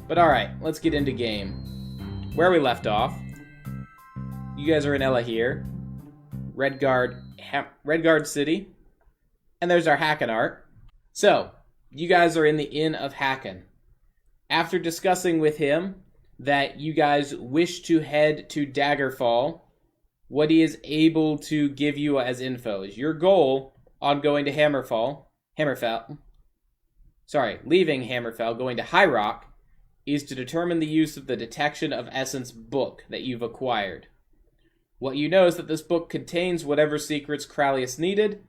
But alright, let's get into game. Where we left off, you guys are in Ella here. Redguard City. And there's our Hacken art. So, you guys are in the Inn of Hacken. After discussing with him that you guys wish to head to Daggerfall, what he is able to give you as info is your goal on going to leaving Hammerfell, going to High Rock, is to determine the use of the Detection of Essence book that you've acquired. What you know is that this book contains whatever secrets Kralius needed.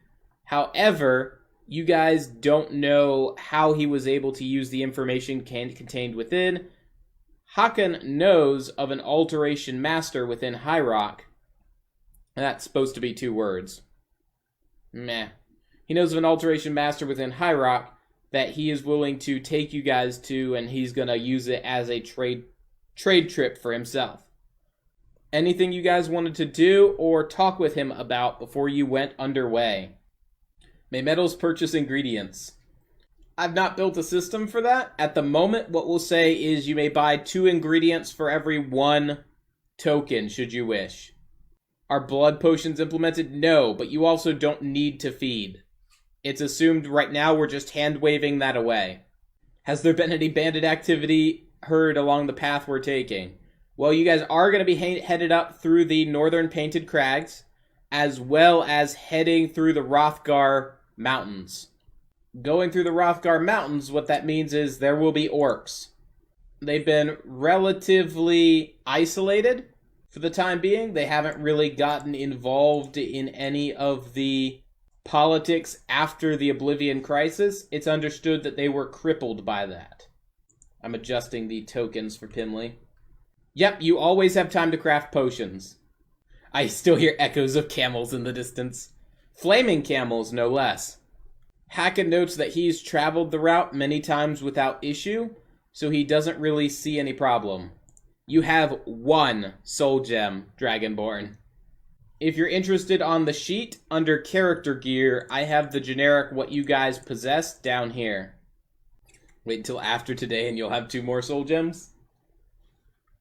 However, you guys don't know how he was able to use the information contained within. Haken knows of an Alteration Master within High Rock. That's supposed to be 2 words. Meh. He knows of an Alteration Master within High Rock that he is willing to take you guys to, and he's going to use it as a trade trip for himself. Anything you guys wanted to do or talk with him about before you went underway? May metals purchase ingredients. I've not built a system for that. At the moment, what we'll say is you may buy 2 ingredients for every 1 token, should you wish. Are blood potions implemented? No, but you also don't need to feed. It's assumed right now we're just hand-waving that away. Has there been any bandit activity heard along the path we're taking? Well, you guys are going to be headed up through the northern Painted Crags, as well as heading through the Hrothgar Mountains. Going through the Hrothgar Mountains, what that means is there will be orcs. They've been relatively isolated for the time being. They haven't really gotten involved in any of the politics after the Oblivion Crisis. It's understood that they were crippled by that. I'm adjusting the tokens for Pimley. Yep, you always have time to craft potions. I still hear echoes of camels in the distance. Flaming camels, no less. Hacken notes that he's traveled the route many times without issue, so he doesn't really see any problem. You have 1 soul gem, Dragonborn. If you're interested on the sheet, under character gear, I have the generic what you guys possess down here. Wait until after today and you'll have 2 more soul gems.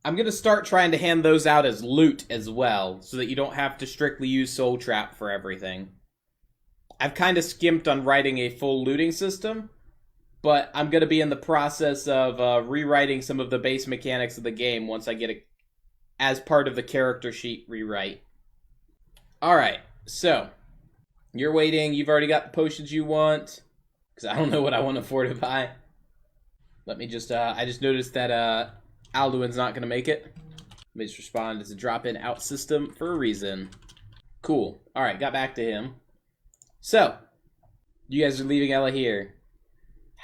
I'm going to start trying to hand those out as loot as well, so that you don't have to strictly use Soul Trap for everything. I've kind of skimped on writing a full looting system, but I'm going to be in the process of rewriting some of the base mechanics of the game once I get it as part of the character sheet rewrite. Alright, so, you're waiting, you've already got the potions you want, because I don't know what I want to afford to buy. Let me just, I just noticed that Alduin's not going to make it. Let me just respond, it's a drop-in out system for a reason. Cool, alright, got back to him. So, you guys are leaving Ella here.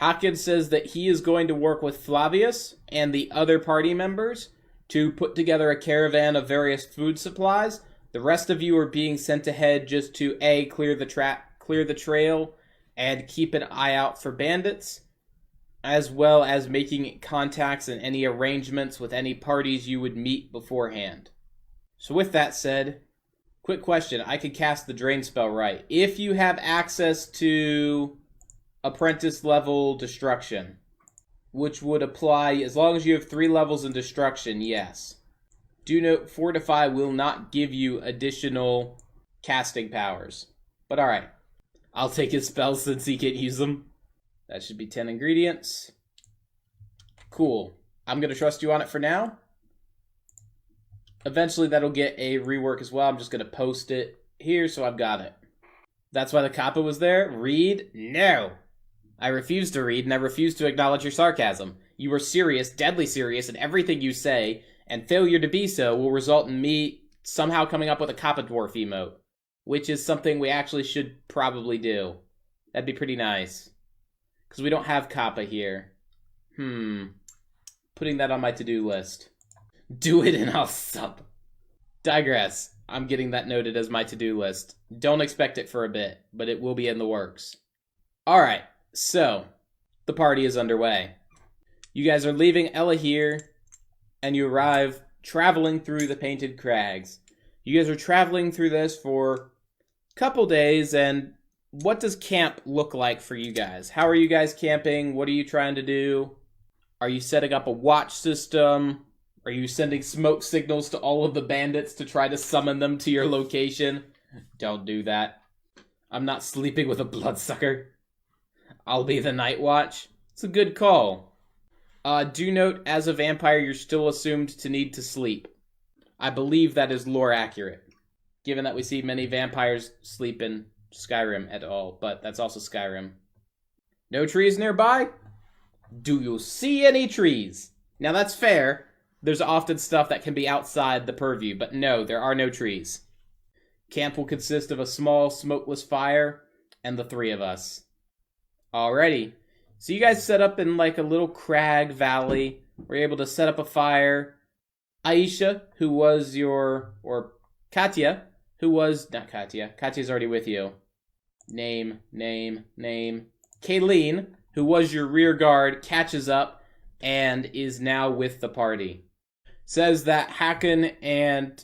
Haken says that he is going to work with Flavius and the other party members to put together a caravan of various food supplies. The rest of you are being sent ahead just to A, clear the trail, and keep an eye out for bandits, as well as making contacts and any arrangements with any parties you would meet beforehand. So with that said, quick question, I could cast the Drain spell right. If you have access to Apprentice level Destruction, which would apply as long as you have 3 levels in Destruction, yes. Do note, Fortify will not give you additional casting powers. But alright. I'll take his spells since he can't use them. That should be 10 ingredients. Cool. I'm going to trust you on it for now. Eventually that'll get a rework as well. I'm just going to post it here so I've got it. That's why the kappa was there? Read? No. I refuse to read and I refuse to acknowledge your sarcasm. You are serious, deadly serious in everything you say, and failure to be so will result in me somehow coming up with a Kappa Dwarf emote, which is something we actually should probably do. That'd be pretty nice. Because we don't have Kappa here. Putting that on my to-do list. Do it and I'll sub. Digress. I'm getting that noted as my to-do list. Don't expect it for a bit, but it will be in the works. Alright, so, the party is underway. You guys are leaving Ella here, and you arrive traveling through the Painted Crags. You guys are traveling through this for a couple days, and what does camp look like for you guys? How are you guys camping? What are you trying to do? Are you setting up a watch system? Are you sending smoke signals to all of the bandits to try to summon them to your location? Don't do that. I'm not sleeping with a bloodsucker. I'll be the night watch. It's a good call. Do note, as a vampire, you're still assumed to need to sleep. I believe that is lore accurate, given that we see many vampires sleep in Skyrim at all, but that's also Skyrim. No trees nearby? Do you see any trees? Now that's fair. There's often stuff that can be outside the purview, but no, there are no trees. Camp will consist of a small, smokeless fire and the three of us. Alrighty. So you guys set up in like a little crag valley. We're able to set up a fire. Aisha, who was or Katya, who was, not Katya. Katya's already with you. Name. Kayleen, who was your rear guard, catches up and is now with the party. Says that Hakan and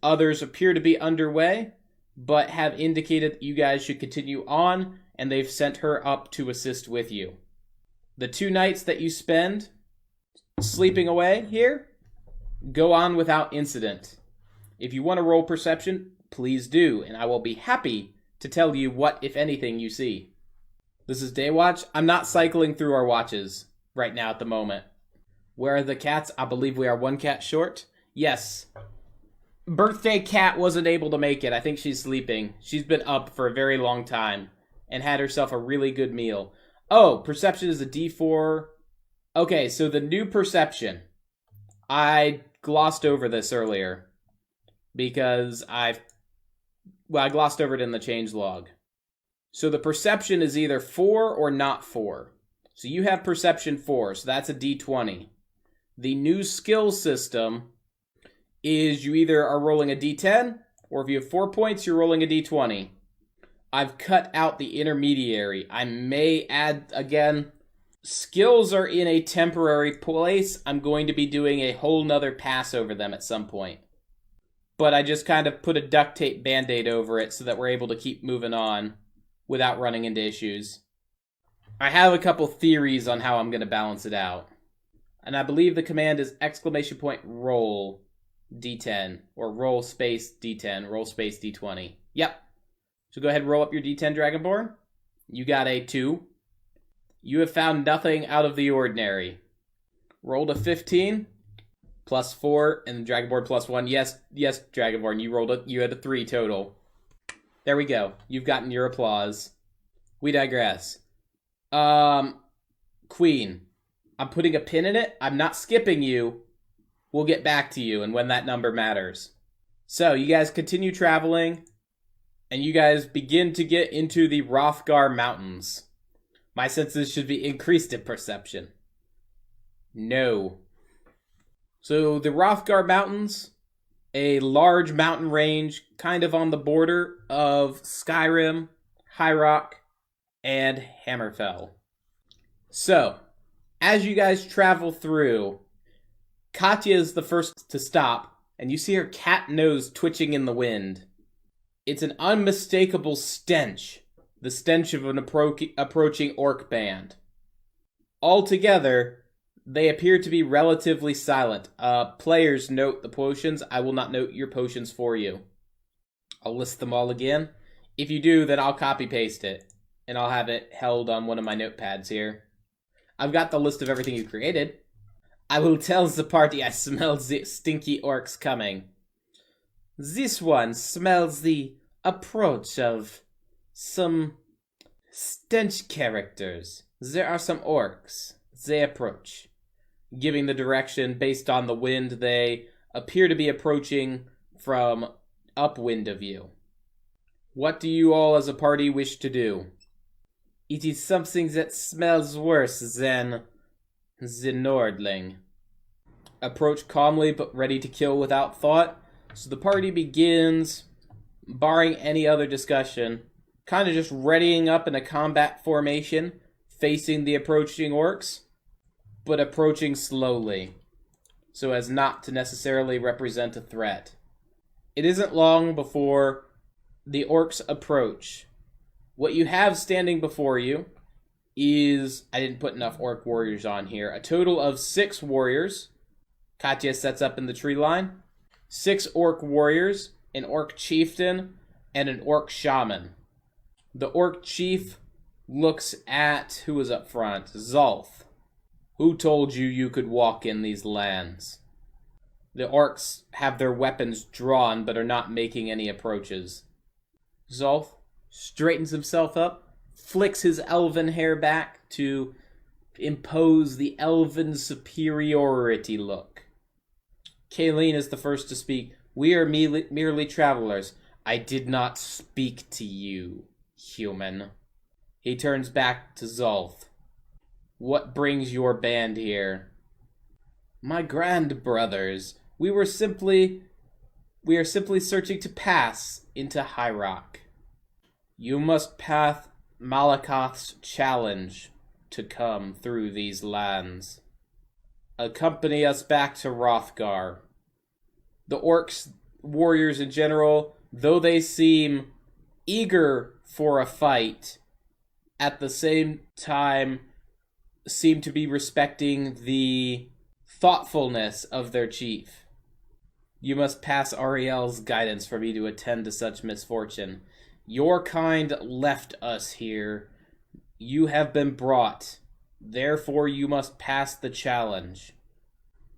others appear to be underway, but have indicated that you guys should continue on, and they've sent her up to assist with you. The 2 nights that you spend sleeping away here go on without incident. If you want to roll perception, please do, and I will be happy to tell you what, if anything, you see. This is day watch. I'm not cycling through our watches right now at the moment. Where are the cats? I believe we are 1 cat short. Yes. Birthday cat wasn't able to make it. I think she's sleeping. She's been up for a very long time and had herself a really good meal. Oh, perception is a D4. Okay, so the new perception. I glossed over this earlier because I glossed over it in the changelog. So the perception is either 4 or not 4. So you have perception 4, so that's a D20. The new skill system is you either are rolling a D10, or if you have 4 points, you're rolling a D20. I've cut out the intermediary. I may add, again, skills are in a temporary place. I'm going to be doing a whole nother pass over them at some point. But I just kind of put a duct tape band-aid over it so that we're able to keep moving on without running into issues. I have a couple theories on how I'm going to balance it out. And I believe the command is !roll D10, or roll space D10, roll space D20. Yep. So go ahead and roll up your D10, Dragonborn. You got a 2. You have found nothing out of the ordinary. Rolled a 15, plus 4, and Dragonborn plus 1. Yes, Dragonborn, you had a 3 total. There we go. You've gotten your applause. We digress. Queen. I'm putting a pin in it. I'm not skipping you. We'll get back to you and when that number matters. So, you guys continue traveling, and you guys begin to get into the Hrothgar Mountains. My senses should be increased in perception. No. So, the Hrothgar Mountains, a large mountain range kind of on the border of Skyrim, High Rock, and Hammerfell. So, as you guys travel through, Katya is the first to stop, and you see her cat nose twitching in the wind. It's an unmistakable stench, the stench of an approaching orc band. Altogether, they appear to be relatively silent. Players note the potions. I will not note your potions for you. I'll list them all again. If you do, then I'll copy-paste it, and I'll have it held on one of my notepads here. I've got the list of everything you created. I will tell the party I smell the stinky orcs coming. This one smells the approach of some stench characters. There are some orcs. They approach. Giving the direction based on the wind, they appear to be approaching from upwind of you. What do you all as a party wish to do? It is something that smells worse than the Nordling. Approach calmly but ready to kill without thought. So the party begins, barring any other discussion, kind of just readying up in a combat formation, facing the approaching orcs, but approaching slowly, so as not to necessarily represent a threat. It isn't long before the orcs approach. What you have standing before you is... I didn't put enough orc warriors on here. A total of 6 warriors. Katya sets up in the tree line. 6 orc warriors, an orc chieftain, and an orc shaman. The orc chief looks at... who was up front? Zolf. Who told you you could walk in these lands? The orcs have their weapons drawn, but are not making any approaches. Zolf straightens himself up, flicks his elven hair back to impose the elven superiority look. Kayleen is the first to speak. We are merely travelers. I did not speak to you, human. He turns back to Zolf. What brings your band here? My grand brothers, we are simply searching to pass into High Rock. You must pass Malakoth's challenge to come through these lands. Accompany us back to Hrothgar. The orcs, warriors in general, though they seem eager for a fight, at the same time seem to be respecting the thoughtfulness of their chief. You must pass Ariel's guidance for me to attend to such misfortune. Your kind left us here. You have been brought. Therefore you must pass the challenge.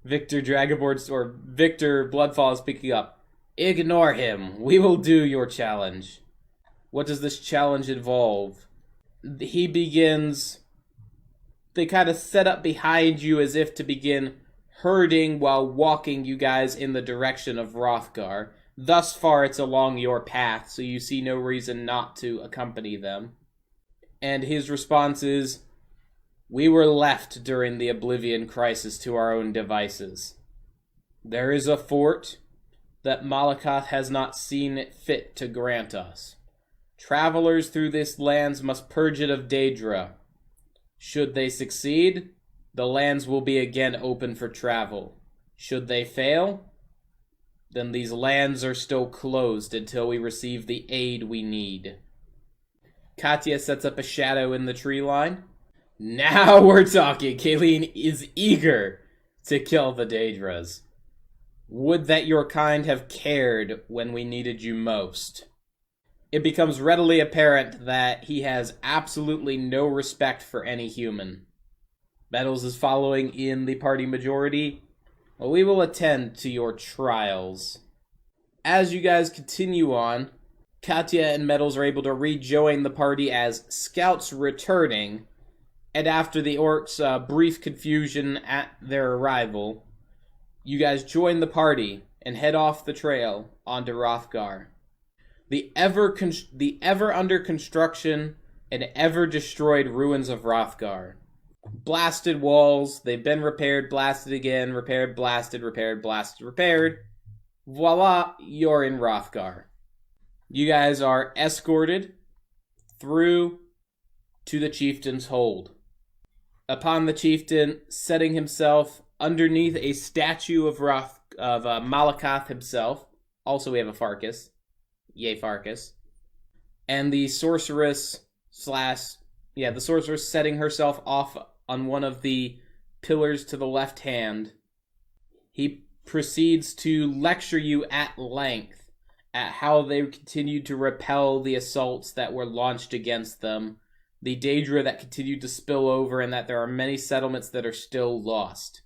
Victor Bloodfall is picking up. Ignore him. We will do your challenge. What does this challenge involve? He begins... They kind of set up behind you as if to begin herding while walking you guys in the direction of Hrothgar. Thus far, it's along your path, so you see no reason not to accompany them. And his response is, we were left during the Oblivion Crisis to our own devices. There is a fort that Malakoth has not seen it fit to grant us. Travelers through this lands must purge it of Daedra. Should they succeed, the lands will be again open for travel. Should they fail, then these lands are still closed until we receive the aid we need. Katya sets up a shadow in the tree line. Now we're talking. Kayleen is eager to kill the Daedras. Would that your kind have cared when we needed you most. It becomes readily apparent that he has absolutely no respect for any human. Metals is following in the party majority. Well, we will attend to your trials. As you guys continue on, Katya and Metals are able to rejoin the party as scouts returning, and after the orcs' brief confusion at their arrival, you guys join the party and head off the trail onto Hrothgar. The ever under construction and ever destroyed ruins of Hrothgar. Blasted walls, they've been repaired, blasted again, repaired, blasted, repaired, blasted, repaired. Voila, you're in Hrothgar. You guys are escorted through to the chieftain's hold. Upon the chieftain setting himself underneath a statue of Malakoth himself, also we have a Farkas. Yay, Farkas. And the sorceress the sorceress setting herself off on one of the pillars to the left hand. He proceeds to lecture you at length at how they continued to repel the assaults that were launched against them, the Daedra that continued to spill over, and that there are many settlements that are still lost.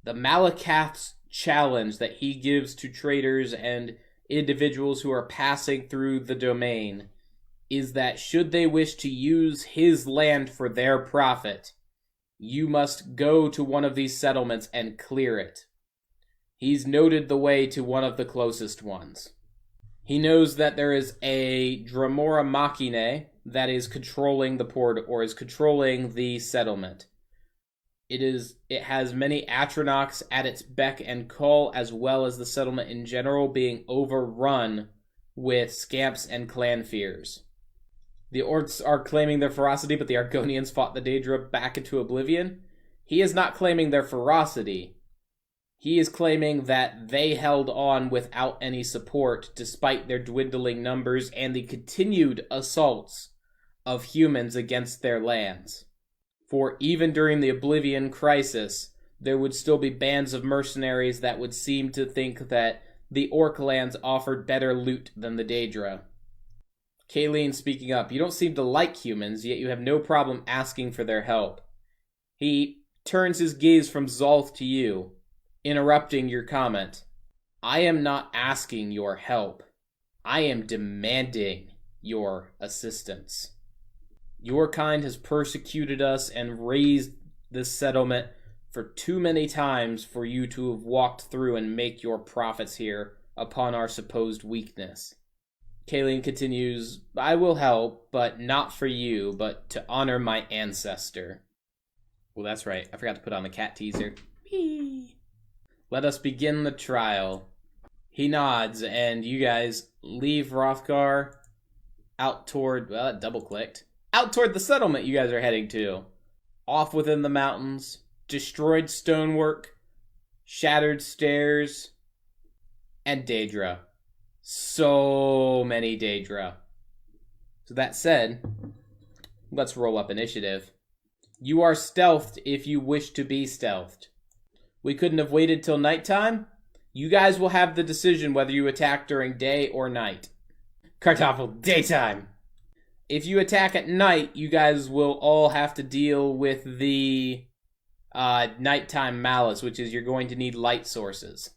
The Malakoth's challenge that he gives to traders and individuals who are passing through the domain is that should they wish to use his land for their profit, you must go to one of these settlements and clear it. He's noted the way to one of the closest ones. He knows that there is a Dramora Machine that is controlling the port, or is controlling the settlement. It has many Atronachs at its beck and call, as well as the settlement in general being overrun with scamps and clan fears. The orcs are claiming their ferocity, but the Argonians fought the Daedra back into oblivion. He is not claiming their ferocity. He is claiming that they held on without any support, despite their dwindling numbers and the continued assaults of humans against their lands. For even during the Oblivion Crisis, there would still be bands of mercenaries that would seem to think that the Orc lands offered better loot than the Daedra. Kayleen speaking up. You don't seem to like humans, yet you have no problem asking for their help. He turns his gaze from Zolth to you, interrupting your comment. I am not asking your help. I am demanding your assistance. Your kind has persecuted us and razed this settlement for too many times for you to have walked through and make your profits here upon our supposed weakness. Kayleen continues, I will help, but not for you, but to honor my ancestor. Well, that's right. I forgot to put on the cat teaser. Whee! Let us begin the trial. He nods, and you guys leave Rothgar out toward, well, it double-clicked. Out toward the settlement you guys are heading to. Off within the mountains, destroyed stonework, shattered stairs, and Daedra. So many Daedra. So that said, let's roll up initiative. You are stealthed if you wish to be stealthed. We couldn't have waited till nighttime. You guys will have the decision whether you attack during day or night. Kartoffel, daytime. If you attack at night, you guys will all have to deal with the nighttime malice, which is you're going to need light sources.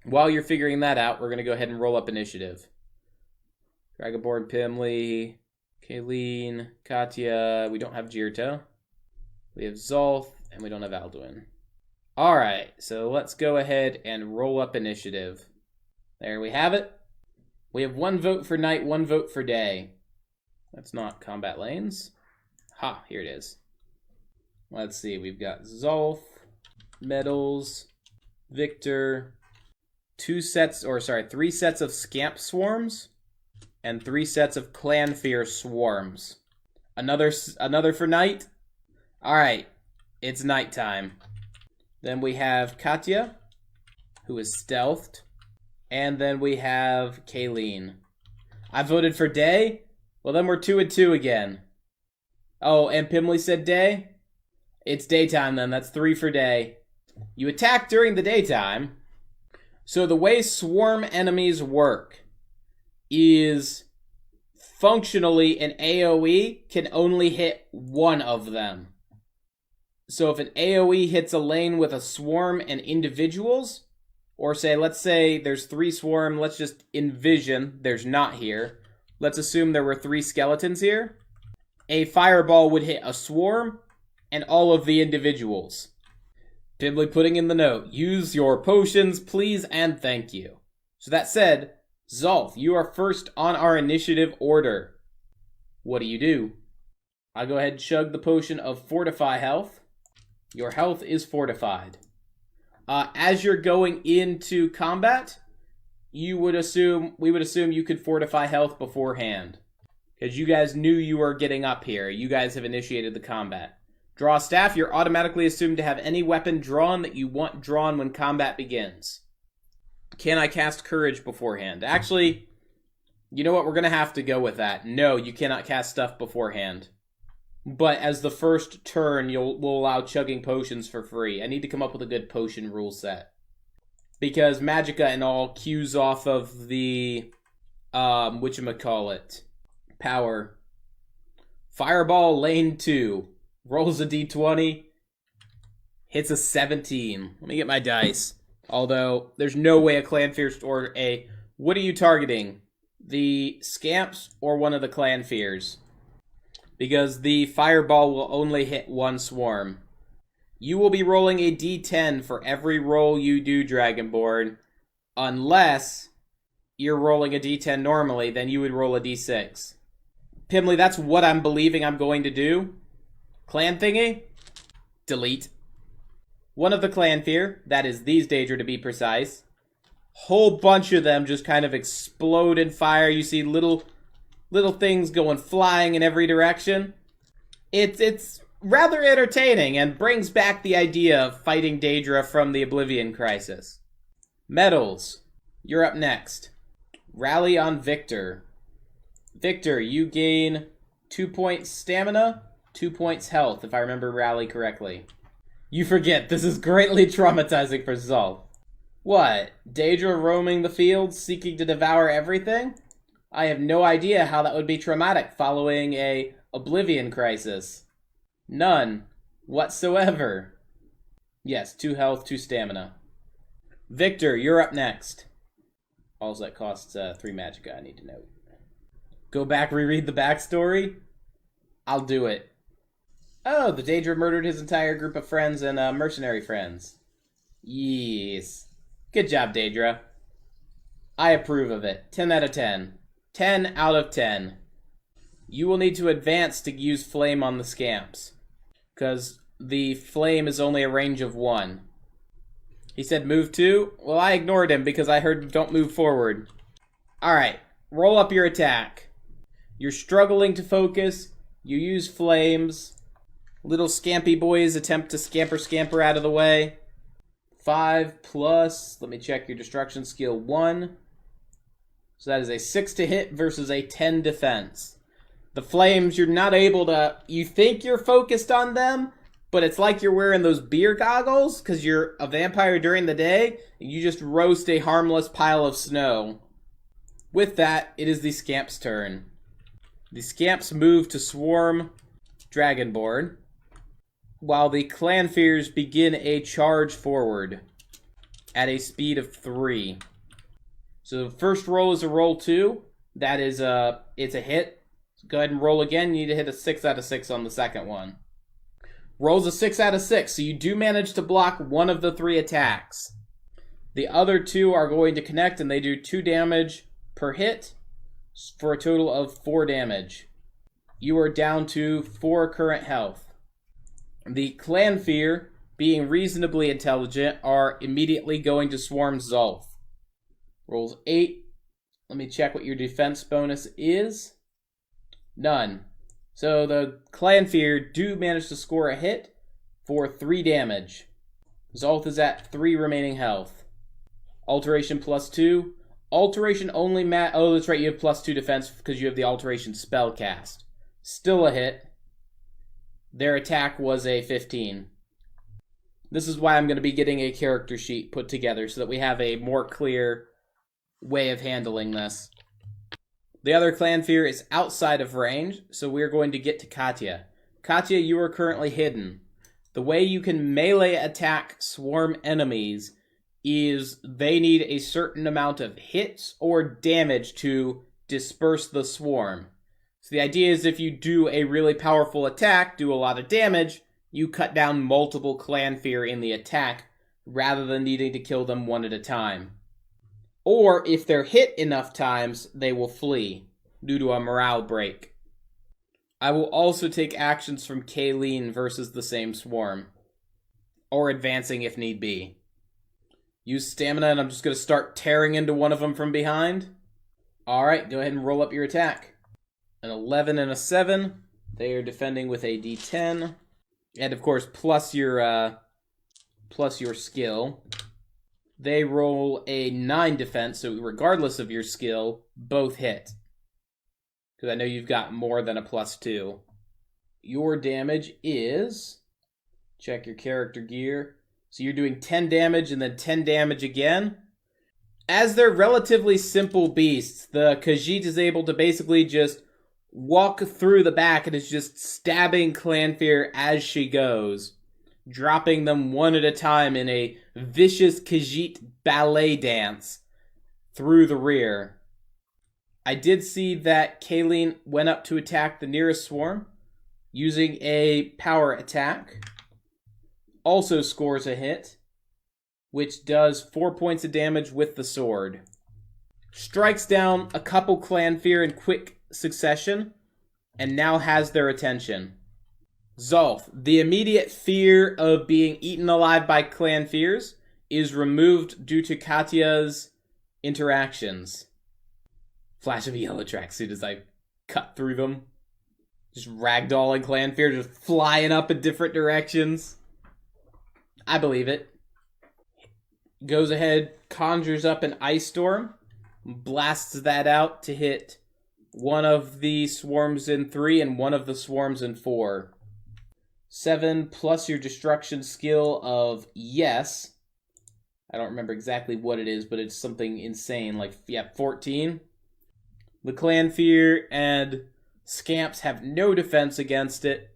While you're figuring that out, we're going to go ahead and roll up initiative. Dragonborn, Pimli, Kayleen, Katya. We don't have Jirto. We have Zolth, and we don't have Alduin. Alright, so let's go ahead and roll up initiative. There we have it. We have 1 vote for night, 1 vote for day. That's not combat lanes. Ha, here it is. Let's see, we've got Zolth, Metals, Victor, 3 sets of Scamp Swarms, and 3 sets of Clanfear Swarms. Another for night? Alright, it's nighttime. Then we have Katya, who is stealthed. And then we have Kayleen. I voted for day? Well, then we're 2 and 2 again. Oh, and Pimli said day? It's daytime then, that's 3 for day. You attack during the daytime. So the way swarm enemies work is functionally an AoE can only hit one of them. So if an AoE hits a lane with a swarm and individuals, or let's say there's 3 swarm, let's just envision there's not here. Let's assume there were 3 skeletons here. A fireball would hit a swarm and all of the individuals. Pimli putting in the note, use your potions, please and thank you. So that said, Zolth, you are first on our initiative order. What do? I go ahead and chug the potion of Fortify Health. Your health is fortified. As you're going into combat, we would assume you could fortify health beforehand. Because you guys knew you were getting up here. You guys have initiated the combat. Draw staff, you're automatically assumed to have any weapon drawn that you want drawn when combat begins. Can I cast Courage beforehand? Actually, you know what? We're going to have to go with that. No, you cannot cast stuff beforehand. But as the first turn, we'll allow chugging potions for free. I need to come up with a good potion rule set. Because Magicka and all cues off of the, whatchamacallit, power. Fireball lane 2. Rolls a d20. Hits a 17. Let me get my dice. Although, there's no way a Clanfear or a... What are you targeting? The Scamps or one of the Clanfears? Because the fireball will only hit 1 swarm. You will be rolling a d10 for every roll you do, Dragonborn. Unless you're rolling a d10 normally, then you would roll a d6. Pimli, that's what I'm believing I'm going to do. Clan thingy? Delete. One of the Clanfear, that is these Daedra to be precise. Whole bunch of them just kind of explode in fire. You see little things going flying in every direction. It's rather entertaining and brings back the idea of fighting Daedra from the Oblivion Crisis. Metals, you're up next. Rally on Victor. Victor, you gain 2 points stamina, 2 points health, if I remember Rally correctly. You forget, this is greatly traumatizing for Zolf. What? Daedra roaming the fields, seeking to devour everything? I have no idea how that would be traumatic following a Oblivion crisis. None. Whatsoever. Yes, 2 health, 2 stamina. Victor, you're up next. Also, that costs 3 magicka, I need to note. Go back, reread the backstory? I'll do it. Oh, the Daedra murdered his entire group of friends and mercenary friends. Yes. Good job, Daedra. I approve of it. 10 out of 10. 10 out of 10. You will need to advance to use Flame on the Scamps, because the Flame is only a range of 1. He said move 2? Well, I ignored him because I heard don't move forward. Alright, roll up your attack. You're struggling to focus. You use Flames. Little scampy boys attempt to scamper out of the way. 5 plus, let me check your destruction skill, 1. So that is a 6 to hit versus a 10 defense. The flames, you're not able to, you think you're focused on them, but it's like you're wearing those beer goggles because you're a vampire during the day, and you just roast a harmless pile of snow. With that, it is the Scamp's turn. The Scamps move to swarm Dragonborn, while the Clanfears begin a charge forward at a speed of 3. So the first roll is a roll 2. That is it's a hit. Go ahead and roll again. You need to hit a 6 out of 6 on the second one. Rolls a 6 out of 6, so you do manage to block one of the 3 attacks. The other 2 are going to connect, and they do 2 damage per hit for a total of 4 damage. You are down to 4 current health. The Clanfear, being reasonably intelligent, are immediately going to swarm Zolf. Rolls 8. Let me check what your defense bonus is. None. So the Clanfear do manage to score a hit for 3 damage. Zolf is at 3 remaining health. Alteration plus 2. Alteration only oh, that's right, you have plus 2 defense because you have the Alteration spell cast. Still a hit. Their attack was a 15. This is why I'm going to be getting a character sheet put together so that we have a more clear way of handling this. The other Clanfear is outside of range, so we're going to get to Katya. Katya, you are currently hidden. The way you can melee attack swarm enemies is they need a certain amount of hits or damage to disperse the swarm. So the idea is if you do a really powerful attack, do a lot of damage, you cut down multiple Clanfear in the attack rather than needing to kill them one at a time. Or if they're hit enough times, they will flee due to a morale break. I will also take actions from Kayleen versus the same swarm, or advancing if need be. Use stamina, and I'm just going to start tearing into one of them from behind. Alright, go ahead and roll up your attack. An 11 and a 7. They are defending with a d10. And of course, plus your skill. They roll a 9 defense, so regardless of your skill, both hit. Because I know you've got more than a plus 2. Your damage is... Check your character gear. So you're doing 10 damage and then 10 damage again. As they're relatively simple beasts, the Khajiit is able to basically just walk through the back and is just stabbing Clanfear as she goes, dropping them one at a time in a vicious Khajiit ballet dance through the rear. I did see that Kayleen went up to attack the nearest swarm using a power attack. Also scores a hit, which does 4 points of damage with the sword. Strikes down a couple Clanfear in quick succession, and now has their attention. Zolf, the immediate fear of being eaten alive by Clanfears is removed due to Katya's interactions. Flash of a yellow tracksuit as I cut through them. Just ragdolling Clanfear, just flying up in different directions. I believe it. Goes ahead, conjures up an ice storm, blasts that out to hit one of the swarms in 3 and one of the swarms in 4. 7 plus your destruction skill of yes. I don't remember exactly what it is, but it's something insane. Like, yeah, 14. The Clanfear and Scamps have no defense against it,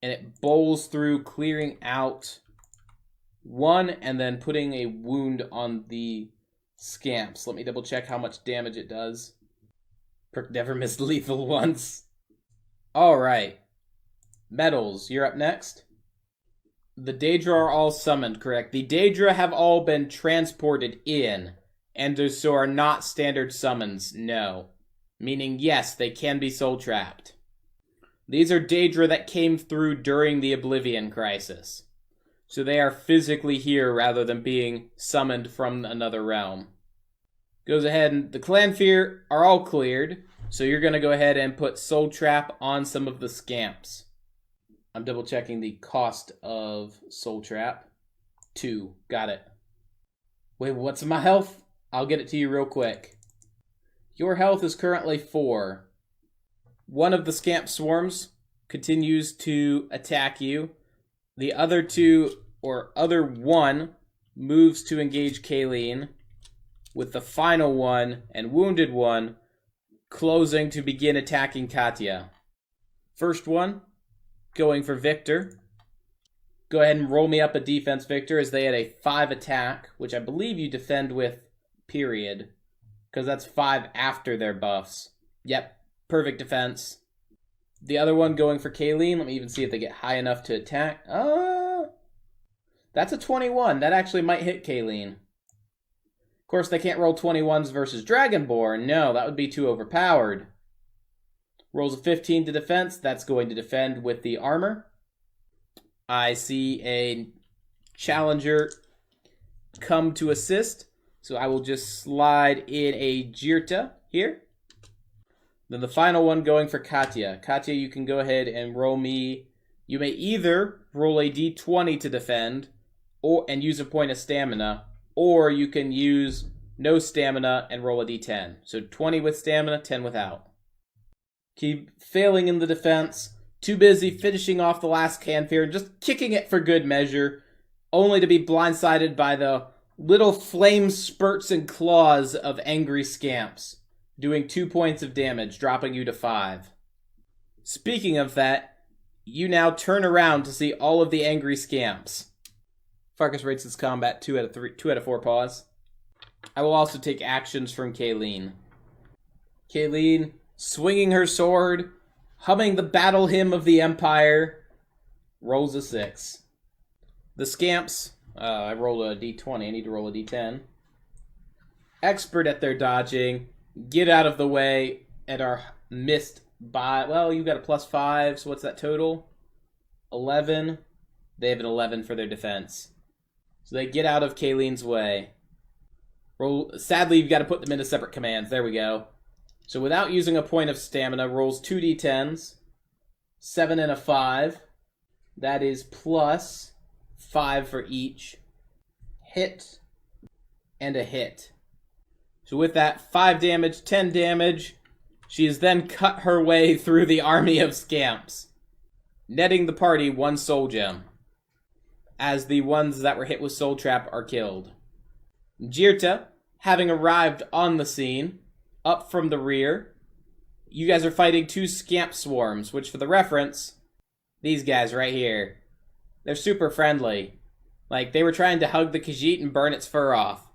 and it bowls through, clearing out 1 and then putting a wound on the Scamps. Let me double check how much damage it does. Perk never missed lethal once. Alright. Metals, you're up next. The Daedra are all summoned, correct? The Daedra have all been transported in, and so are not standard summons, no. Meaning, yes, they can be soul trapped. These are Daedra that came through during the Oblivion Crisis. So they are physically here rather than being summoned from another realm. Goes ahead and the Clanfear are all cleared. So you're going to go ahead and put Soul Trap on some of the Scamps. I'm double checking the cost of Soul Trap. 2. Got it. Wait, what's my health? I'll get it to you real quick. Your health is currently 4. One of the Scamp swarms continues to attack you. The other 2, or other 1, moves to engage Kayleen, with the final one and wounded one closing to begin attacking Katya. First one, going for Victor. Go ahead and roll me up a defense, Victor, as they had a 5 attack, which I believe you defend with period, because that's 5 after their buffs. Yep, perfect defense. The other one going for Kayleen. Let me even see if they get high enough to attack. That's a 21. That actually might hit Kayleen. Of course, they can't roll 21s versus Dragonborn. No, that would be too overpowered. Rolls a 15 to defense. That's going to defend with the armor. I see a challenger come to assist. So I will just slide in a Jirta here. Then the final one going for Katya. Katya, you can go ahead and roll me. You may either roll a d20 to defend and use a point of stamina, or you can use no stamina and roll a d10. So 20 with stamina, 10 without. Keep failing in the defense. Too busy finishing off the last Clanfear and just kicking it for good measure, only to be blindsided by the little flame spurts and claws of angry Scamps, doing 2 points of damage, dropping you to 5. Speaking of that, you now turn around to see all of the angry Scamps. Farkas rates its combat 2 out of 4 paws. I will also take actions from Kayleen. Kayleen, swinging her sword, humming the battle hymn of the Empire, rolls a 6. The Scamps, I rolled a d20, I need to roll a d10. Expert at their dodging, get out of the way, and are missed by, well, you got a +5, so what's that total? 11. They have an 11 for their defense. So they get out of Kayleen's way. Sadly, you've got to put them into separate commands. There we go. So without using a point of stamina, rolls 2 d10s. 7 and a 5. That is +5 for each. Hit and a hit. So with that, 5 damage, 10 damage. She has then cut her way through the army of Scamps, netting the party 1 soul gem, as the ones that were hit with Soul Trap are killed. Jirta, having arrived on the scene, up from the rear, you guys are fighting 2 Scamp swarms, which for the reference, these guys right here, they're super friendly. Like, they were trying to hug the Khajiit and burn its fur off.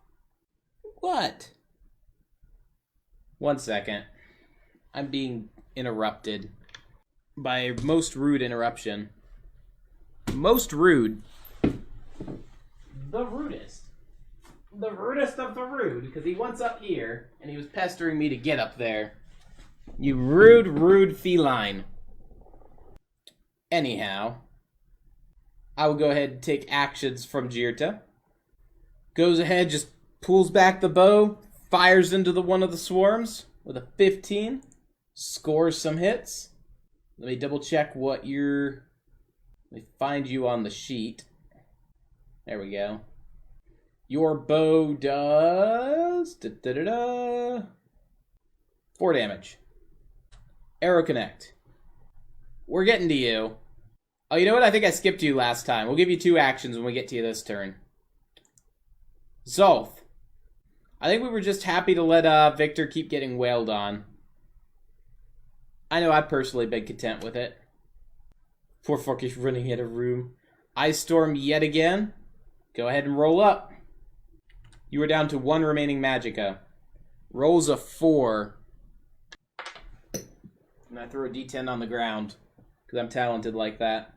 What? 1 second. I'm being interrupted by a most rude interruption. Most rude. The rudest. The rudest of the rude, because he wants up here, and he was pestering me to get up there. You rude, rude feline. Anyhow, I will go ahead and take actions from Jirta. Goes ahead, just pulls back the bow, fires into one of the swarms with a 15, scores some hits. Let me double check what let me find you on the sheet. There we go. Your bow does 4 damage. Arrow connect. We're getting to you. Oh, you know what? I think I skipped you last time. We'll give you 2 actions when we get to you this turn. Zolf. I think we were just happy to let Victor keep getting wailed on. I know I've personally been content with it. Poor fucker's running out of room. Ice Storm yet again. Go ahead and roll up. You are down to 1 remaining Magicka. Rolls a 4. And I throw a d10 on the ground. Because I'm talented like that.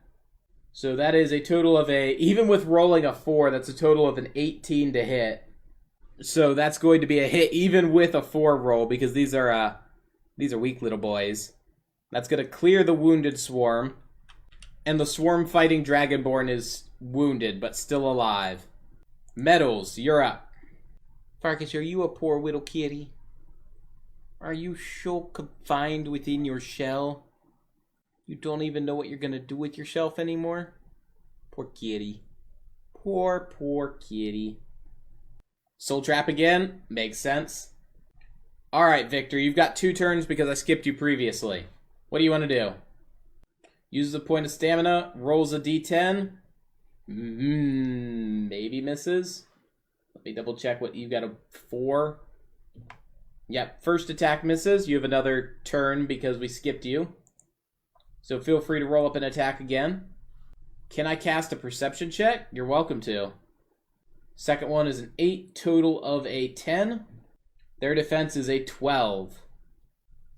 So that is a total of even with rolling a 4, that's a total of an 18 to hit. So that's going to be a hit even with a 4 roll, because these are weak little boys. That's going to clear the wounded swarm. And the swarm fighting Dragonborn is wounded, but still alive. Metals, you're up. Farkas, are you a poor little kitty? Are you so confined within your shell? You don't even know what you're going to do with yourself anymore? Poor kitty. Poor kitty. Soul Trap again? Makes sense. Alright, Victor, you've got 2 turns because I skipped you previously. What do you want to do? Uses a point of stamina, rolls a d10. Maybe misses. Let me double check what you've got. A 4. Yep, first attack misses. You have another turn because we skipped you. So feel free to roll up an attack again. Can I cast a perception check? You're welcome to. Second one is an 8, total of a 10. Their defense is a 12.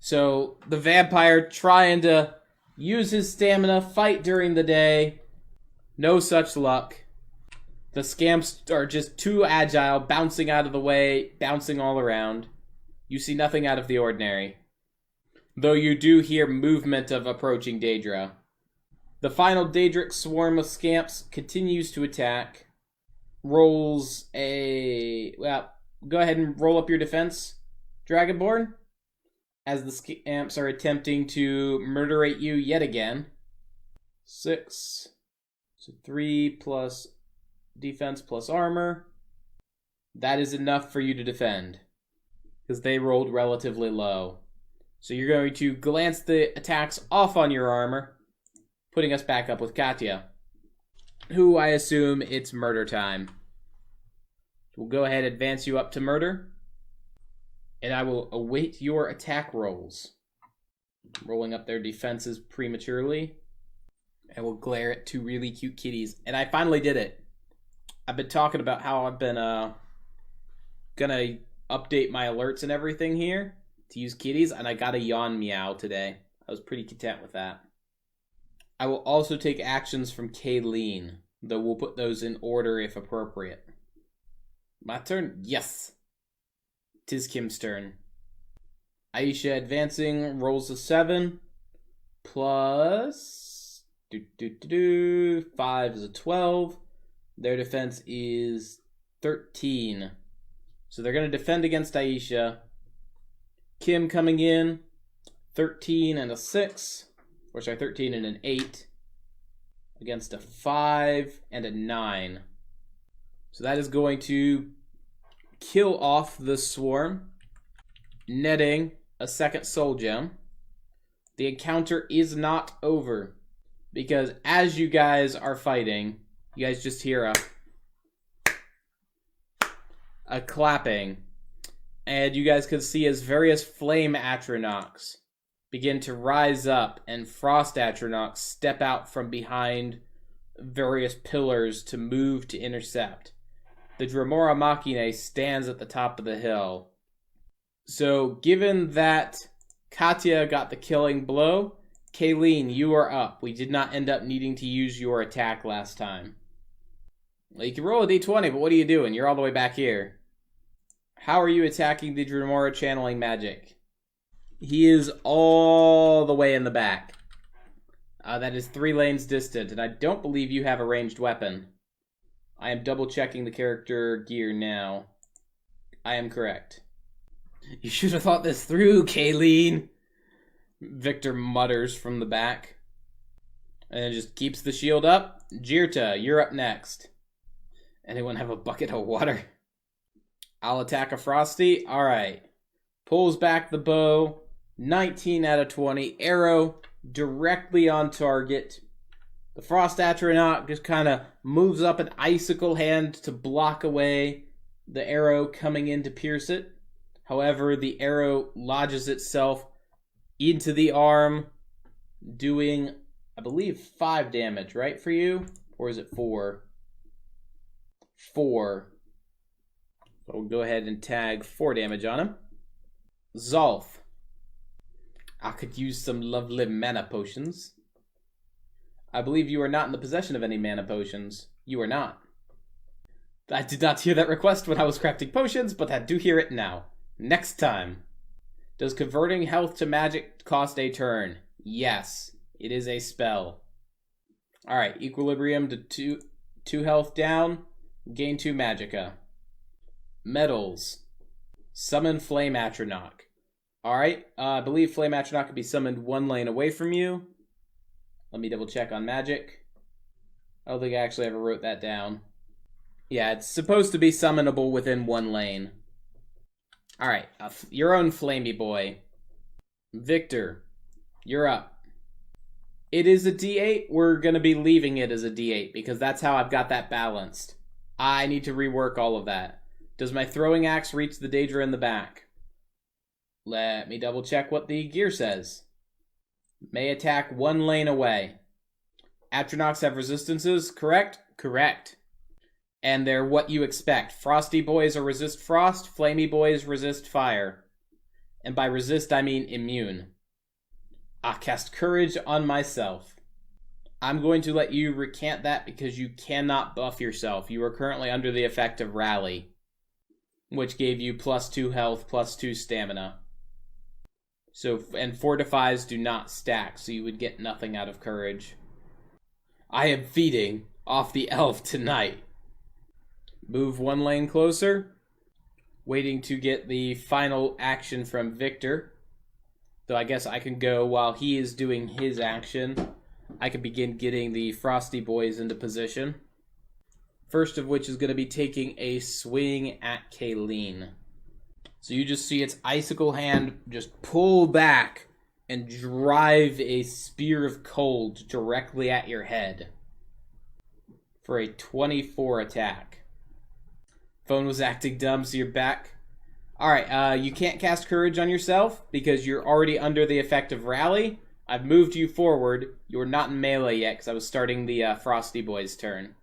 So the vampire trying to use his stamina, fight during the day. No such luck. The scamps are just too agile, bouncing out of the way, bouncing all around. You see nothing out of the ordinary. Though you do hear movement of approaching Daedra. The final Daedric swarm of scamps continues to attack. Rolls a... Well, go ahead and roll up your defense, Dragonborn. As the scamps are attempting to murderate you yet again. 6. So 3 plus defense plus armor. That is enough for you to defend. Because they rolled relatively low. So you're going to glance the attacks off on your armor. Putting us back up with Katya. Who I assume it's murder time. We'll go ahead and advance you up to murder. And I will await your attack rolls. Rolling up their defenses prematurely. I will glare at 2 really cute kitties. And I finally did it. I've been talking about how I've been gonna update my alerts and everything here to use kitties, and I got a yawn meow today. I was pretty content with that. I will also take actions from Kayleen, though we'll put those in order if appropriate. My turn? Yes. 'Tis Kim's turn. Aisha advancing, rolls a 7, plus 5 is a 12. Their defense is 13. So they're going to defend against Aisha. Kim coming in, 13 and a 6. Or sorry, 13 and an 8. Against a 5 and a 9. So that is going to kill off the swarm, netting a second soul gem. The encounter is not over, because as you guys are fighting, you guys just hear a clapping, and you guys can see as various flame Atronachs begin to rise up, and frost Atronachs step out from behind various pillars to move to intercept. The Dremora Machine stands at the top of the hill. So, given that Katya got the killing blow, Kayleen, you are up. We did not end up needing to use your attack last time. Well, you can roll a d20, but what are you doing? You're all the way back here. How are you attacking the Dremora channeling magic? He is all the way in the back. That is 3 lanes distant, and I don't believe you have a ranged weapon. I am double checking the character gear now. I am correct. You should have thought this through, Kayleen. Victor mutters from the back. And then just keeps the shield up. Jirta, you're up next. Anyone have a bucket of water? I'll attack a Frosty. Alright. Pulls back the bow. 19 out of 20. Arrow directly on target. The Frost Atronach just kind of moves up an icicle hand to block away the arrow coming in to pierce it. However, the arrow lodges itself into the arm, doing, I believe, 5 damage, right, for you? Or is it 4? 4. So we'll go ahead and tag 4 damage on him. Zolf. I could use some lovely mana potions. I believe you are not in the possession of any mana potions. You are not. I did not hear that request when I was crafting potions, but I do hear it now. Next time. Does converting health to magic cost a turn? Yes. It is a spell. Alright, equilibrium to 2 health down. Gain 2 magicka. Metals. Summon Flame Atronach. Alright, I believe Flame Atronach can be summoned 1 lane away from you. Let me double check on magic. I don't think I actually ever wrote that down. Yeah, it's supposed to be summonable within 1 lane. Alright, your own flamey boy. Victor, you're up. It is a D8. We're going to be leaving it as a D8 because that's how I've got that balanced. I need to rework all of that. Does my throwing axe reach the Daedra in the back? Let me double check what the gear says. May attack 1 lane away. Atronachs have resistances, correct? Correct. And they're what you expect. Frosty boys are resist frost, flamey boys resist fire. And by resist, I mean immune. I cast courage on myself. I'm going to let you recant that because you cannot buff yourself. You are currently under the effect of rally, which gave you +2 health, +2 stamina. So, and fortifies do not stack, so you would get nothing out of courage. I am feeding off the elf tonight. Move 1 lane closer. Waiting to get the final action from Victor. Though I guess I can go while he is doing his action. I can begin getting the Frosty Boys into position. First of which is going to be taking a swing at Kayleen. So you just see its icicle hand just pull back and drive a spear of cold directly at your head. For a 24 attack. Phone was acting dumb, so you're back. Alright, you can't cast Courage on yourself because you're already under the effect of Rally. I've moved you forward. You're not in melee yet because I was starting the Frosty Boys' turn.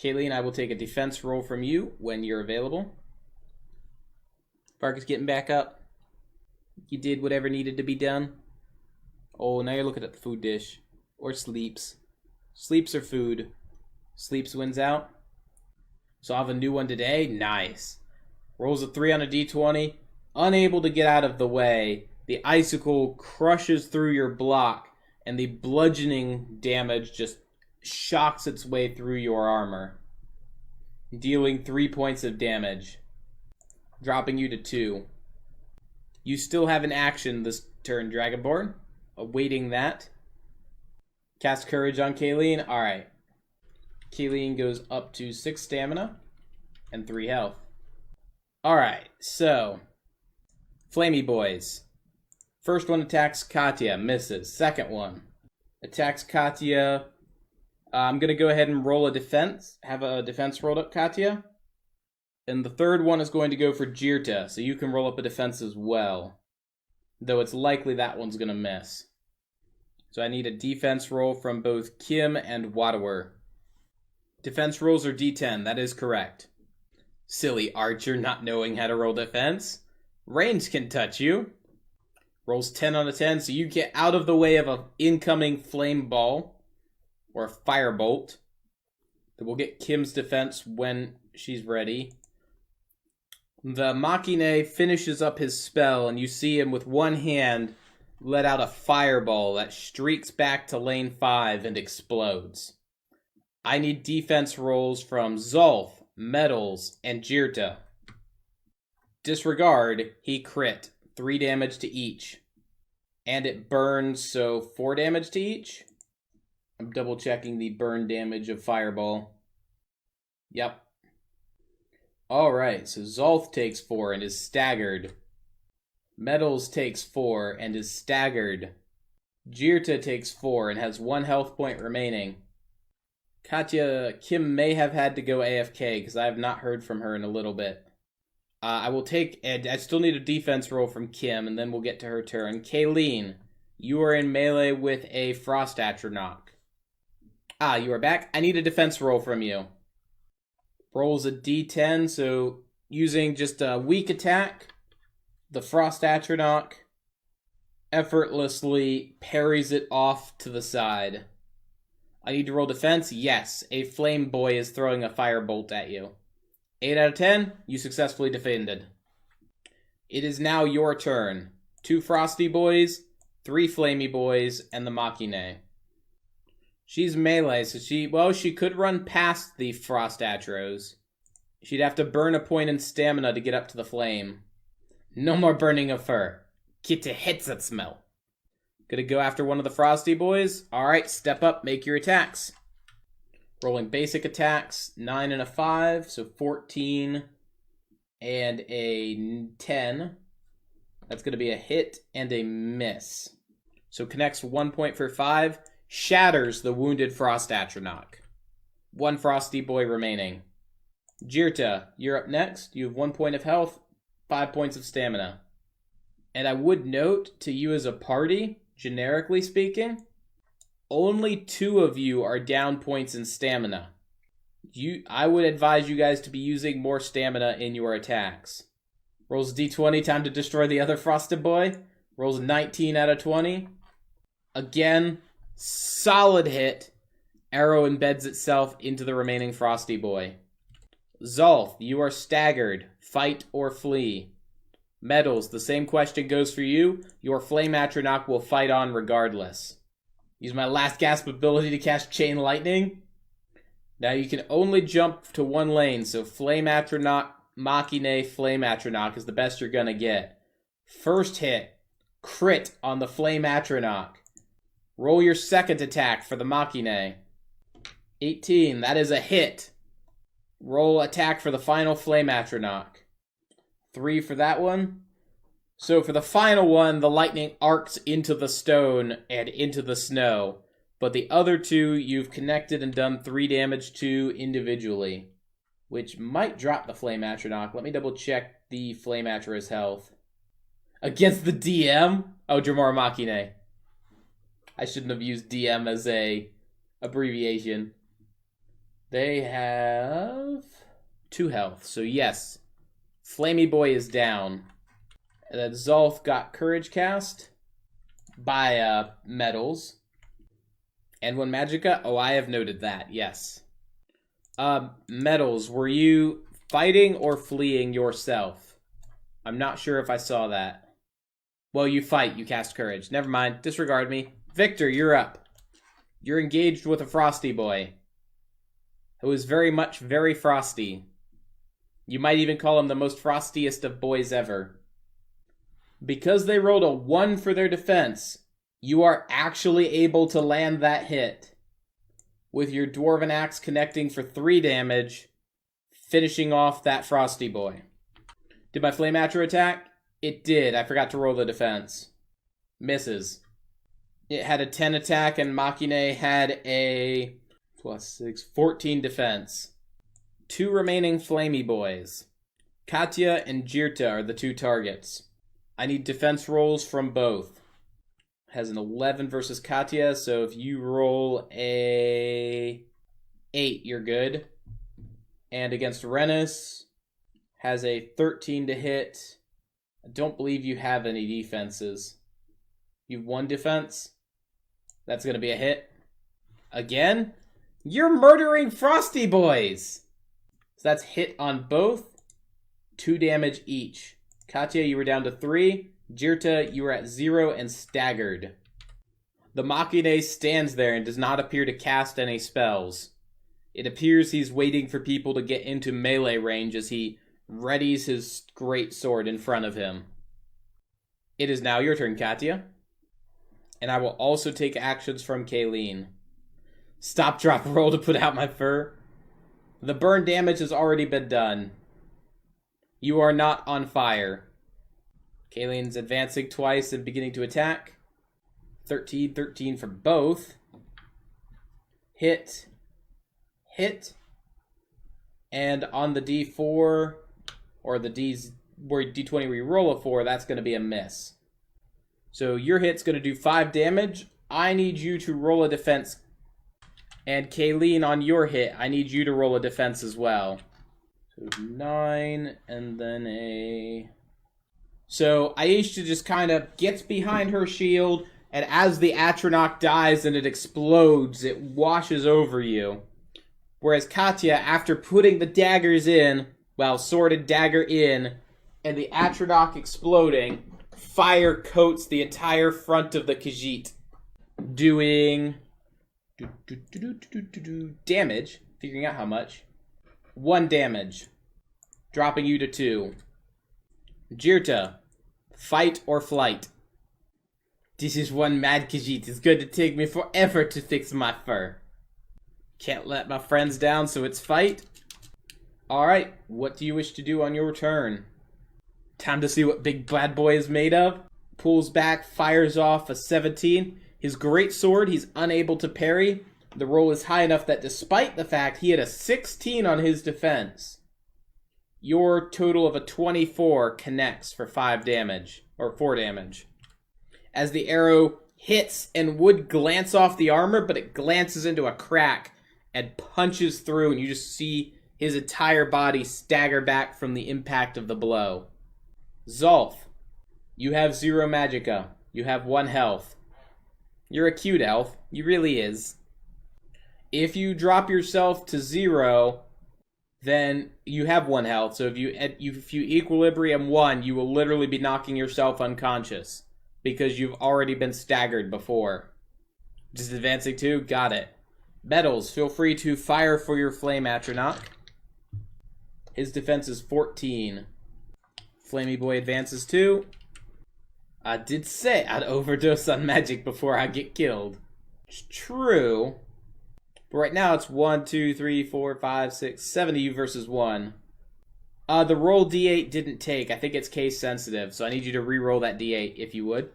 Kayleen, I will take a defense roll from you when you're available. Parker's getting back up. You did whatever needed to be done. Oh, now you're looking at the food dish. Or sleeps. Sleeps or food. Sleeps wins out. So I have a new one today. Nice. Rolls a 3 on a d20. Unable to get out of the way. The icicle crushes through your block. And the bludgeoning damage just shocks its way through your armor. Dealing 3 points of damage. Dropping you to 2. You still have an action this turn, Dragonborn. Awaiting that. Cast Courage on Kayleen. Alright. Kayleen goes up to 6 stamina and 3 health. Alright, so Flamey Boys. First one attacks Katya, misses. Second one attacks Katya. I'm going to go ahead and roll a defense. Have a defense rolled up, Katya. And the third one is going to go for Jirta, so you can roll up a defense as well. Though it's likely that one's going to miss. So I need a defense roll from both Kim and Wadawer. Defense rolls are D10, that is correct. Silly archer not knowing how to roll defense. Range can touch you. Rolls 10 on a 10, so you get out of the way of an incoming flame ball. Or a firebolt. Then we'll get Kim's defense when she's ready. The Machine finishes up his spell, and you see him with one hand let out a fireball that streaks back to lane 5 and explodes. I need defense rolls from Zolf, Metals, and Jirta. Disregard, he crit. 3 damage to each. And it burns, so 4 damage to each. I'm double checking the burn damage of Fireball. Yep. Alright, so Zolf takes 4 and is staggered. Metals takes 4 and is staggered. Jirta takes 4 and has 1 health point remaining. Kim may have had to go AFK because I have not heard from her in a little bit. I will take, and I still need a defense roll from Kim, and then we'll get to her turn. Kayleen, you are in melee with a Frost Atronach. You are back. I need a defense roll from you. Rolls a d10, so using just a weak attack, the Frost Atronach effortlessly parries it off to the side. I need to roll defense. Yes, a flame boy is throwing a firebolt at you. 8 out of 10, you successfully defended. It is now your turn. 2 frosty boys, 3 flamey boys, and the Machine. She's melee, so she could run past the Frost Atros. She'd have to burn a point in stamina to get up to the flame. No more burning of fur. Kitty hates that smell. Gonna go after one of the frosty boys. Alright, step up, make your attacks. Rolling basic attacks, 9 and a 5, so 14 and a 10. That's gonna be a hit and a miss. So connects 1 point for 5, shatters the wounded Frost Atronach. 1 frosty boy remaining. Jirta, you're up next. You have 1 point of health, 5 points of stamina. And I would note to you as a party, generically speaking, only 2 of you are down points in stamina. I would advise you guys to be using more stamina in your attacks. Rolls d20, time to destroy the other frosted boy. Rolls 19 out of 20. Again, solid hit. Arrow embeds itself into the remaining frosty boy. Zolf, you are staggered. Fight or flee. Metals, the same question goes for you. Your Flame Atronach will fight on regardless. Use my last gasp ability to cast Chain Lightning. Now you can only jump to 1 lane, so Flame Atronach, Machine, Flame Atronach is the best you're gonna get. First hit, crit on the Flame Atronach. Roll your second attack for the Machine. 18, that is a hit. Roll attack for the final Flame Atronach. 3 for that one. So for the final one, the lightning arcs into the stone and into the snow. But the other 2, you've connected and done 3 damage to individually. Which might drop the Flame Atronach. Let me double check the Flame Atrona's health. Against the DM? Oh, Dramora Machine. I shouldn't have used DM as a abbreviation. They have 2 health, so yes. Flamey Boy is down. And then Zolf got Courage cast by Metals. And 1 Magicka? Oh, I have noted that, yes. Metals, were you fighting or fleeing yourself? I'm not sure if I saw that. Well, you fight, you cast Courage. Never mind, disregard me. Victor, you're up. You're engaged with a Frosty Boy, who is very frosty. You might even call him the most frostiest of boys ever. Because they rolled a 1 for their defense, you are actually able to land that hit. With your Dwarven Axe connecting for 3 damage, finishing off that frosty boy. Did my Flame Atro attack? It did. I forgot to roll the defense. Misses. It had a 10 attack and Machine had a +6, 14 defense. 2 remaining Flamey Boys. Katya and Jirta are the 2 targets. I need defense rolls from both. Has an 11 versus Katya, so if you roll a 8, you're good. And against Rennis, has a 13 to hit. I don't believe you have any defenses. You've 1 defense. That's going to be a hit. Again? You're murdering Frosty Boys! So that's hit on both. 2 damage each. Katya, you were down to 3. Jirta, you were at 0 and staggered. The Machine stands there and does not appear to cast any spells. It appears he's waiting for people to get into melee range as he readies his great sword in front of him. It is now your turn, Katya. And I will also take actions from Kayleen. Stop, drop, roll to put out my fur. The burn damage has already been done. You are not on fire. Kayleen's advancing twice and beginning to attack. 13, 13 for both. Hit. Hit. And on the D4, or the D20 where you roll a 4, that's going to be a miss. So your hit's going to do 5 damage. I need you to roll a defense. And Kayleen, on your hit, I need you to roll a defense as well. So 9, and then a... So Aisha just kind of gets behind her shield, and as the Atronach dies and it explodes, it washes over you. Whereas Katya, after putting the daggers in, well, sworded dagger in, and the Atronach exploding, fire coats the entire front of the Khajiit, doing damage, figuring out how much. 1 damage, dropping you to 2. Jirta, fight or flight. This is one mad Khajiit. It's going to take me forever to fix my fur. Can't let my friends down, so it's fight. Alright, what do you wish to do on your turn? Time to see what Big Bad Boy is made of. Pulls back, fires off a 17. His great sword, he's unable to parry. The roll is high enough that despite the fact he had a 16 on his defense, your total of a 24 connects for 5 damage, or 4 damage. As the arrow hits and would glance off the armor, but it glances into a crack and punches through, and you just see his entire body stagger back from the impact of the blow. Zolf, you have 0 magicka. You have 1 health. You're a cute elf. You really is. If you drop yourself to 0, then you have 1 health. So if you equilibrium 1, you will literally be knocking yourself unconscious because you've already been staggered before. Just advancing 2, got it. Metals, feel free to fire for your flame Atronach. His defense is 14. Flamey Boy advances 2. I did say I'd overdose on magic before I get killed. It's true. But right now it's 1, 2, 3, 4, 5, 6, 7 of you versus 1. The roll D8 didn't take. I think it's case sensitive, so I need you to re-roll that D8 if you would.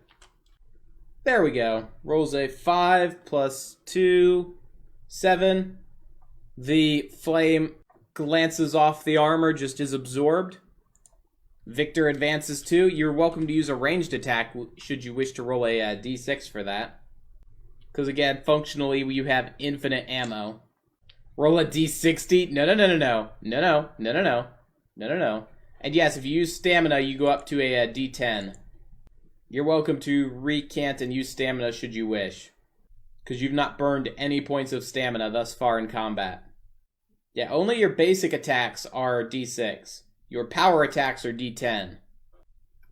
There we go. Rolls a 5 plus 2, 7. The flame glances off the armor, just is absorbed. Victor advances 2. You're welcome to use a ranged attack should you wish to roll a D6 for that. Because again, functionally, you have infinite ammo. Roll a D60. No. And yes, if you use stamina, you go up to a D10. You're welcome to recant and use stamina should you wish. Because you've not burned any points of stamina thus far in combat. Yeah, only your basic attacks are D6. Your power attacks are D10.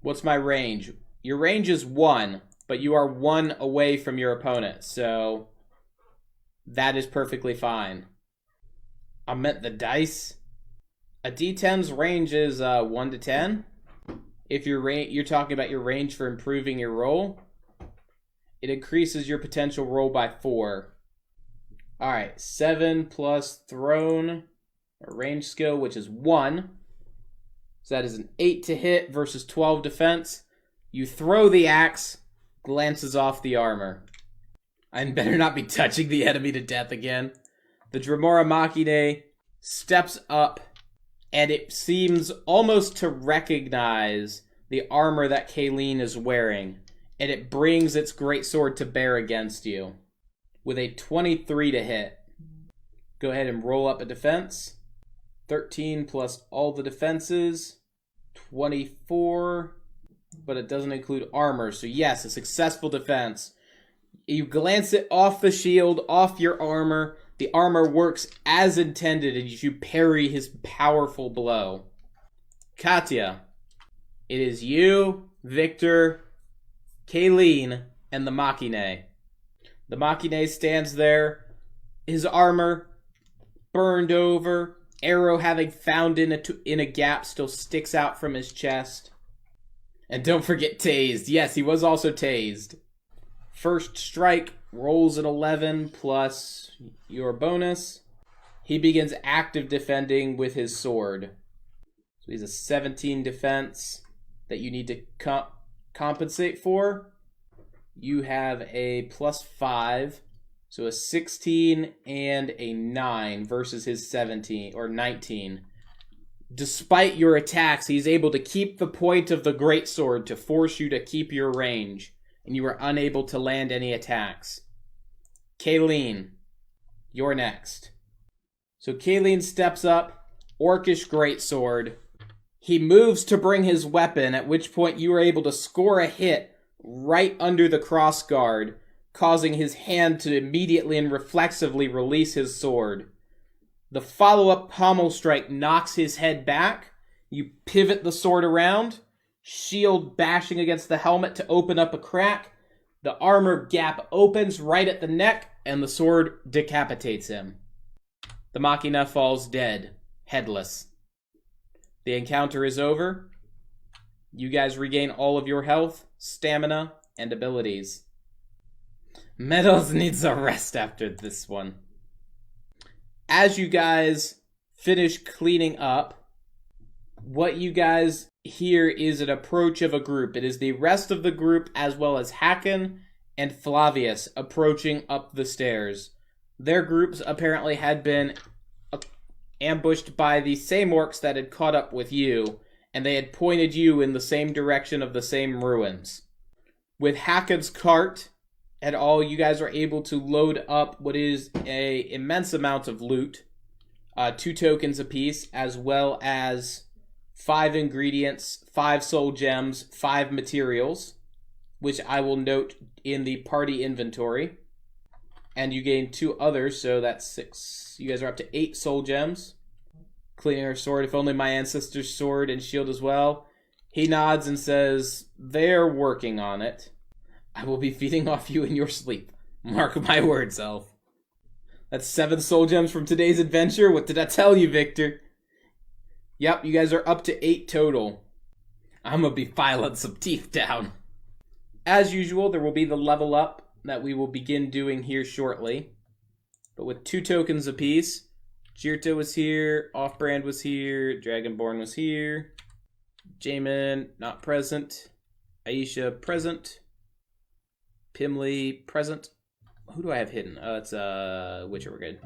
What's my range? Your range is 1, but you are 1 away from your opponent, so that is perfectly fine. I meant the dice. A D10's range is 1 to 10. If you're talking about your range for improving your roll, it increases your potential roll by 4. Alright, 7 plus thrown, a range skill, which is 1. So that is an 8 to hit versus 12 defense. You throw the axe, glances off the armor. I better not be touching the enemy to death again. The Dremora Machine steps up, and it seems almost to recognize the armor that Kayleen is wearing, and it brings its greatsword to bear against you with a 23 to hit. Go ahead and roll up a defense. 13 plus all the defenses. 24, but it doesn't include armor. So yes, a successful defense. You glance it off the shield, off your armor. The armor works as intended, and you parry his powerful blow. Katya, it is you, Victor, Kayleen, and the Machine. The Machine stands there, his armor burned over, arrow having found in a gap still sticks out from his chest. And don't forget tased. Yes, he was also tased. First strike rolls an 11 plus your bonus. He begins active defending with his sword. So he's a 17 defense that you need to compensate for. You have a +5, so a 16 and a 9 versus his 17 or 19. Despite your attacks, he's able to keep the point of the greatsword to force you to keep your range, and you are unable to land any attacks. Kayleen, you're next. So Kayleen steps up, orcish greatsword. He moves to bring his weapon, at which point you are able to score a hit right under the crossguard, causing his hand to immediately and reflexively release his sword. The follow-up pommel strike knocks his head back. You pivot the sword around, shield bashing against the helmet to open up a crack. The armor gap opens right at the neck, and the sword decapitates him. The Machina falls dead, headless. The encounter is over. You guys regain all of your health, stamina, and abilities. Meadows needs a rest after this one. As you guys finish cleaning up, what you guys hear is an approach of a group. It is the rest of the group as well as Hacken and Flavius approaching up the stairs. Their groups apparently had been ambushed by the same orcs that had caught up with you, and they had pointed you in the same direction of the same ruins. With Hacken's cart and all, you guys are able to load up what is an immense amount of loot, 2 tokens apiece, as well as 5 ingredients, 5 soul gems, 5 materials, which I will note in the party inventory. And you gain 2 others, so that's 6. You guys are up to 8 soul gems. Cleaning her sword, if only my ancestor's sword and shield as well. He nods and says, they're working on it. I will be feeding off you in your sleep. Mark my words, elf. That's 7 soul gems from today's adventure. What did I tell you, Victor? Yep, you guys are up to 8 total. I'm gonna be filing some teeth down. As usual, there will be the level up that we will begin doing here shortly. But with 2 tokens apiece, Jirta was here, Off-Brand was here, Dragonborn was here, Jamin, not present, Aisha, present, Pimley, present. Who do I have hidden? Oh, it's Witcher, we're good.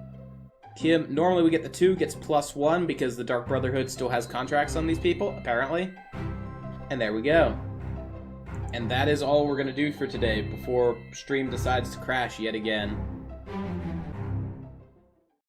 Kim, normally we get the 2, gets +1 because the Dark Brotherhood still has contracts on these people, apparently. And there we go. And that is all we're going to do for today before stream decides to crash yet again.